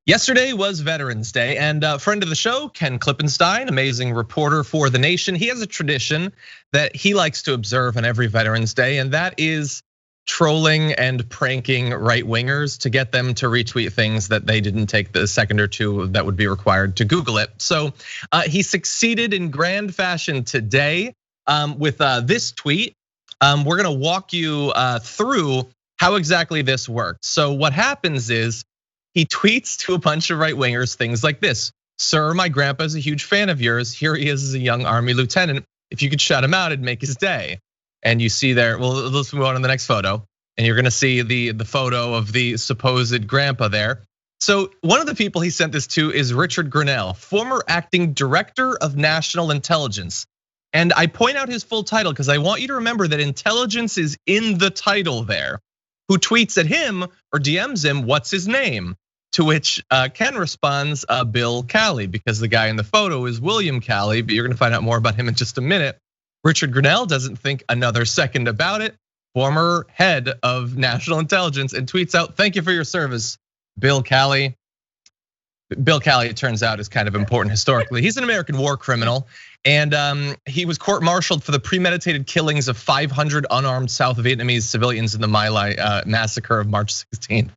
Yesterday was Veterans Day, and a friend of the show, Ken Klippenstein, amazing reporter for The Nation, he has a tradition that he likes to observe on every Veterans Day, and that is trolling and pranking right-wingers to get them to retweet things that they didn't take the second or two that would be required to Google it. So he succeeded in grand fashion today with this tweet. We're gonna walk you through how exactly this works. So what happens is, he tweets to a bunch of right wingers things like this: "Sir, my grandpa's a huge fan of yours. Here he is as a young Army lieutenant. If you could shout him out, it'd make his day." And you see there, well, let's move on to the next photo. And you're gonna see the photo of the supposed grandpa there. So one of the people he sent this to is Richard Grenell, former acting director of national intelligence. And I point out his full title because I want you to remember that intelligence is in the title there. Who tweets at him or DMs him, "What's his name?" To which Ken responds, Bill Calley, because the guy in the photo is William Calley, but you're gonna find out more about him in just a minute. Richard Grenell doesn't think another second about it, former head of national intelligence, and tweets out, "Thank you for your service, Bill Calley." Bill Calley, it turns out, is kind of important historically. He's an American war criminal, and he was court-martialed for the premeditated killings of 500 unarmed South Vietnamese civilians in the My Lai massacre of March 16th.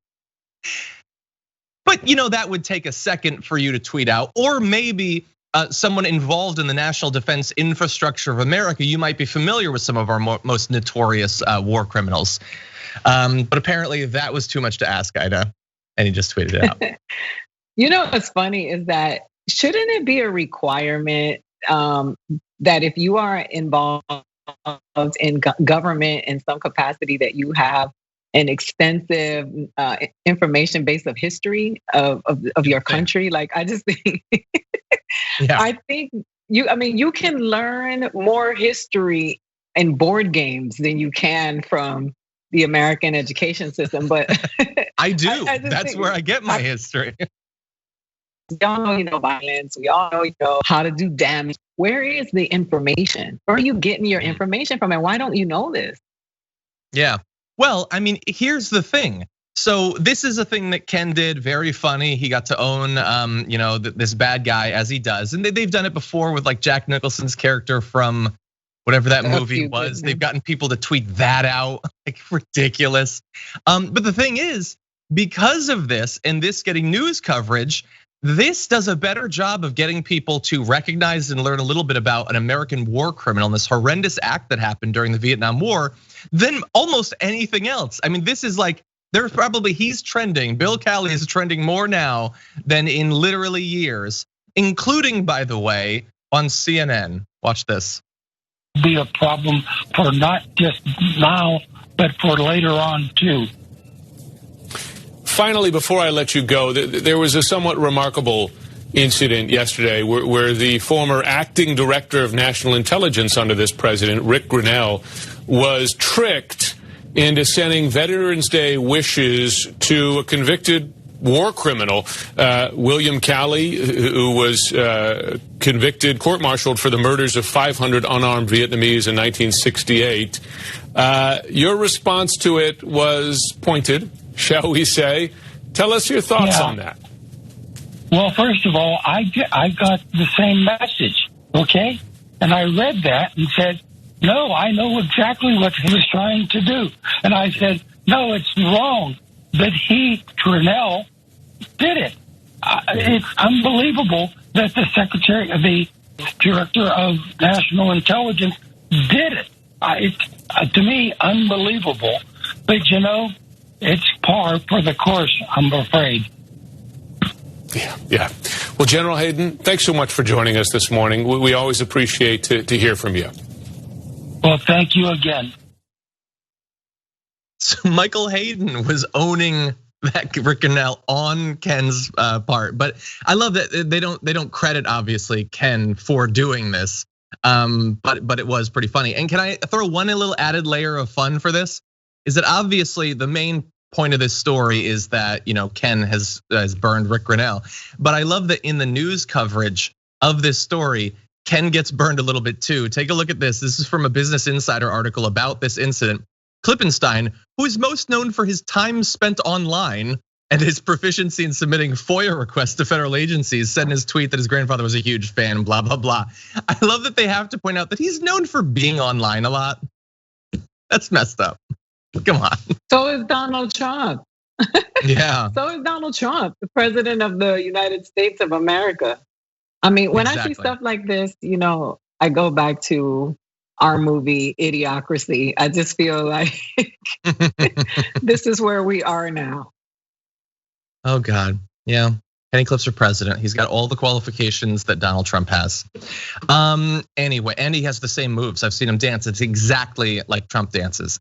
But that would take a second for you to tweet out, or maybe someone involved in the national defense infrastructure of America. You might be familiar with some of our most notorious war criminals. But apparently that was too much to ask, Ida, and he just tweeted it out. What's funny is that shouldn't it be a requirement that if you are involved in government in some capacity that you have an extensive information base of history of your country? Like, I just think, yeah. I think you can learn more history in board games than you can from the American education system. But I do. That's where I get my history. We all know, violence. We all know, how to do damage. Where is the information? Where are you getting your information from? And why don't you know this? Yeah. Well, here's the thing. So this is a thing that Ken did, very funny. He got to own, this bad guy as he does, and they've done it before with like Jack Nicholson's character from whatever that movie was. They've gotten people to tweet that out, like ridiculous. But the thing is, because of this and this getting news coverage, this does a better job of getting people to recognize and learn a little bit about an American war criminal and this horrendous act that happened during the Vietnam War than almost anything else. This is like, he's trending. Bill Calley is trending more now than in literally years, including, by the way, on CNN. Watch this. Be a problem for not just now, but for later on too. Finally, before I let you go, there was a somewhat remarkable incident yesterday where the former acting director of national intelligence under this president, Rick Grenell, was tricked into sending Veterans Day wishes to a convicted war criminal, William Calley, who was convicted, court-martialed for the murders of 500 unarmed Vietnamese in 1968. Your response to it was pointed, shall we say. Tell us your thoughts on that. Well, first of all, I got the same message, okay? And I read that and said, no, I know exactly what he was trying to do. And I said, no, it's wrong that Grenell, did it. It's unbelievable that the director of national intelligence did it. It's, to me, unbelievable. But it's par for the course, I'm afraid. Yeah. Well, General Hayden, thanks so much for joining us this morning. We always appreciate to hear from you. Well, thank you again. So Michael Hayden was owning that Rick Grenell on Ken's part, but I love that they don't credit obviously Ken for doing this, but it was pretty funny. And can I throw one little added layer of fun for this? Is that obviously the main point of this story is that Ken has burned Rick Grenell, but I love that in the news coverage of this story, Ken gets burned a little bit too. Take a look at this. This is from a Business Insider article about this incident. Klippenstein, who is most known for his time spent online, and his proficiency in submitting FOIA requests to federal agencies, said in his tweet that his grandfather was a huge fan, blah, blah, blah. I love that they have to point out that he's known for being online a lot. That's messed up. Come on. So is Donald Trump. Yeah. So is Donald Trump, the president of the United States of America. I mean, when I see stuff like this, I go back to our movie Idiocracy. I just feel like this is where we are now. Oh God, yeah. Kenny Clips for president. He's got all the qualifications that Donald Trump has. Anyway, and he has the same moves. I've seen him dance. It's exactly like Trump dances.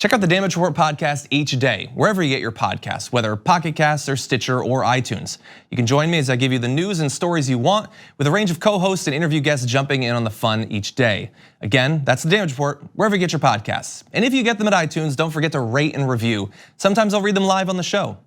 Check out the Damage Report podcast each day, wherever you get your podcasts, whether Pocket Casts or Stitcher or iTunes. You can join me as I give you the news and stories you want, with a range of co-hosts and interview guests jumping in on the fun each day. Again, that's the Damage Report, wherever you get your podcasts. And if you get them at iTunes, don't forget to rate and review. Sometimes I'll read them live on the show.